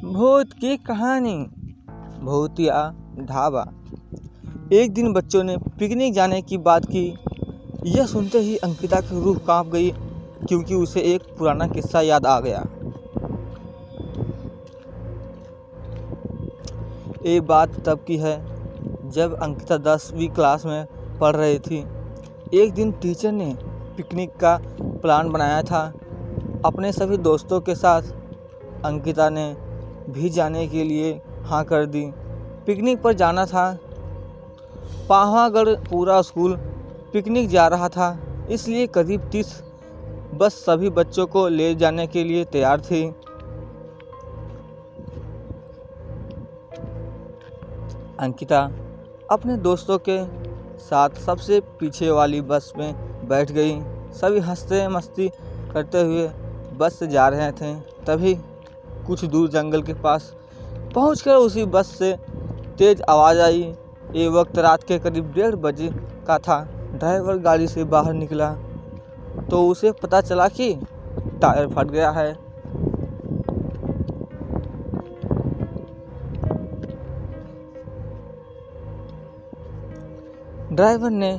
भूत की कहानी। भूतिया ढाबा। एक दिन बच्चों ने पिकनिक जाने की बात की। यह सुनते ही अंकिता की रूह कांप गई, क्योंकि उसे एक पुराना किस्सा याद आ गया। ये बात तब की है जब अंकिता 10वीं क्लास में पढ़ रही थी। एक दिन टीचर ने पिकनिक का प्लान बनाया था अपने सभी दोस्तों के साथ। अंकिता ने भी जाने के लिए हाँ कर दी। पिकनिक पर जाना था। पावागढ़ पूरा स्कूल पिकनिक जा रहा था, इसलिए करीब 30 बस सभी बच्चों को ले जाने के लिए तैयार थी। अंकिता अपने दोस्तों के साथ सबसे पीछे वाली बस में बैठ गई। सभी हंसते मस्ती करते हुए बस से जा रहे थे। तभी कुछ दूर जंगल के पास पहुंचकर उसी बस से तेज आवाज़ आई। ये वक्त रात के करीब 1:30 बजे का था। ड्राइवर गाड़ी से बाहर निकला तो उसे पता चला कि टायर फट गया है। ड्राइवर ने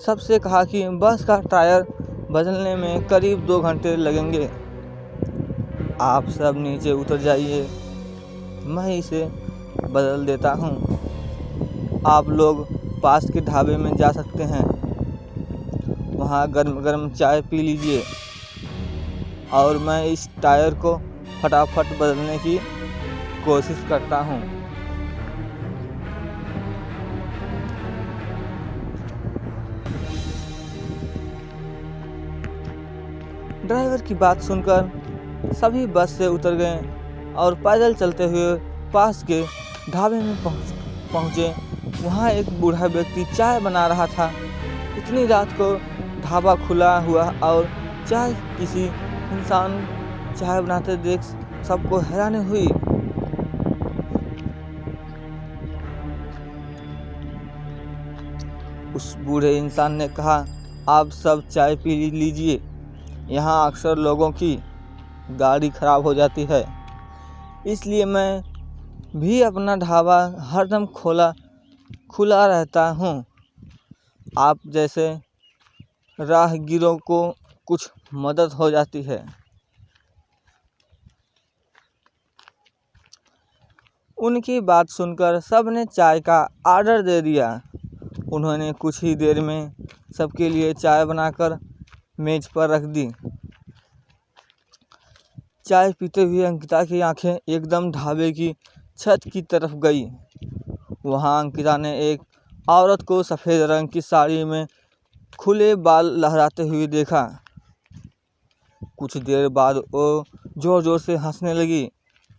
सबसे कहा कि बस का टायर बदलने में करीब 2 घंटे लगेंगे। आप सब नीचे उतर जाइए, मैं इसे बदल देता हूँ। आप लोग पास के ढाबे में जा सकते हैं, वहाँ गर्म गर्म चाय पी लीजिए और मैं इस टायर को फटाफट बदलने की कोशिश करता हूँ। ड्राइवर की बात सुनकर सभी बस से उतर गए और पैदल चलते हुए पास के ढाबे में पहुँचे। वहाँ एक बूढ़ा व्यक्ति चाय बना रहा था। इतनी रात को ढाबा खुला हुआ और किसी इंसान चाय बनाते देख सबको हैरानी हुई। उस बूढ़े इंसान ने कहा, आप सब चाय पी लीजिए, यहाँ अक्सर लोगों की गाड़ी खराब हो जाती है, इसलिए मैं भी अपना ढाबा हरदम खुला रहता हूँ। आप जैसे राहगीरों को कुछ मदद हो जाती है। उनकी बात सुनकर सबने चाय का ऑर्डर दे दिया। उन्होंने कुछ ही देर में सबके लिए चाय बनाकर मेज पर रख दी। चाय पीते हुए अंकिता की आंखें एकदम ढाबे की छत की तरफ गई। वहां अंकिता ने एक औरत को सफ़ेद रंग की साड़ी में खुले बाल लहराते हुए देखा। कुछ देर बाद वो जोर जोर से हंसने लगी।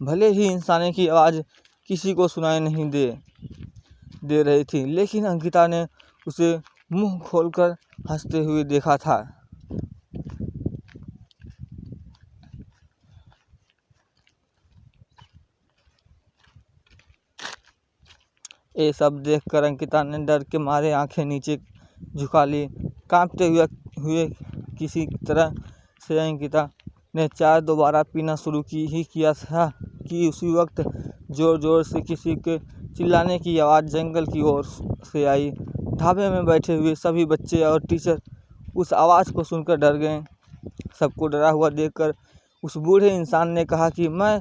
भले ही इंसानी की आवाज़ किसी को सुनाई नहीं दे रही थी, लेकिन अंकिता ने उसे मुंह खोलकर हंसते हुए देखा था। ये सब देखकर अंकिता ने डर के मारे आंखें नीचे झुका ली। कांपते हुए किसी तरह से अंकिता ने चाय दोबारा पीना शुरू किया था कि उसी वक्त जोर जोर से किसी के चिल्लाने की आवाज़ जंगल की ओर से आई। ढाबे में बैठे हुए सभी बच्चे और टीचर उस आवाज़ को सुनकर डर गए। सबको डरा हुआ देखकर उस बूढ़े इंसान ने कहा कि मैं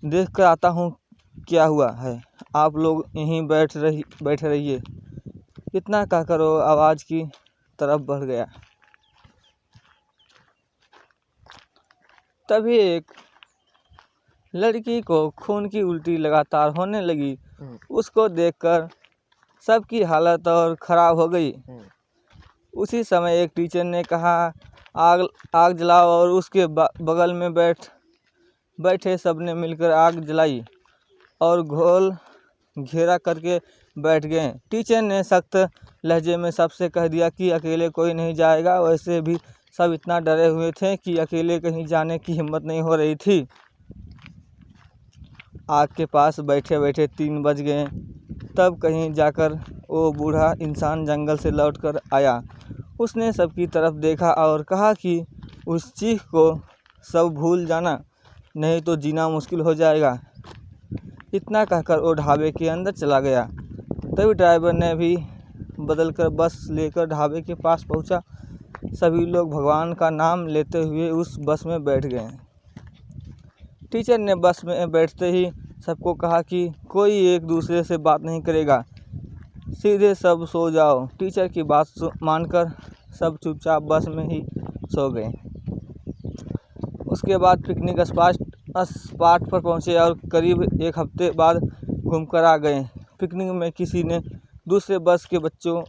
देख कर आता हूँ क्या हुआ है, आप लोग यहीं बैठे रहिए। इतना कहकर वो आवाज़ की तरफ बढ़ गया। तभी एक लड़की को खून की उल्टी लगातार होने लगी। उसको देखकर सबकी हालत और ख़राब हो गई। उसी समय एक टीचर ने कहा, आग जलाओ, और उसके बगल में बैठे सबने मिलकर आग जलाई और गोल घेरा करके बैठ गए। टीचर ने सख्त लहजे में सबसे कह दिया कि अकेले कोई नहीं जाएगा। वैसे भी सब इतना डरे हुए थे कि अकेले कहीं जाने की हिम्मत नहीं हो रही थी। आग के पास बैठे बैठे 3 बज गए। तब कहीं जाकर वो बूढ़ा इंसान जंगल से लौटकर आया। उसने सबकी तरफ देखा और कहा कि उस चीख को सब भूल जाना, नहीं तो जीना मुश्किल हो जाएगा। इतना कहकर वो ढाबे के अंदर चला गया। तभी ड्राइवर ने भी बदलकर बस लेकर ढाबे के पास पहुंचा। सभी लोग भगवान का नाम लेते हुए उस बस में बैठ गए। टीचर ने बस में बैठते ही सबको कहा कि कोई एक दूसरे से बात नहीं करेगा, सीधे सब सो जाओ। टीचर की बात मानकर सब चुपचाप बस में ही सो गए। उसके बाद पिकनिक स्पॉट पर पहुंचे और करीब एक हफ्ते बाद घूमकर आ गए। पिकनिक में किसी ने दूसरे बस के बच्चों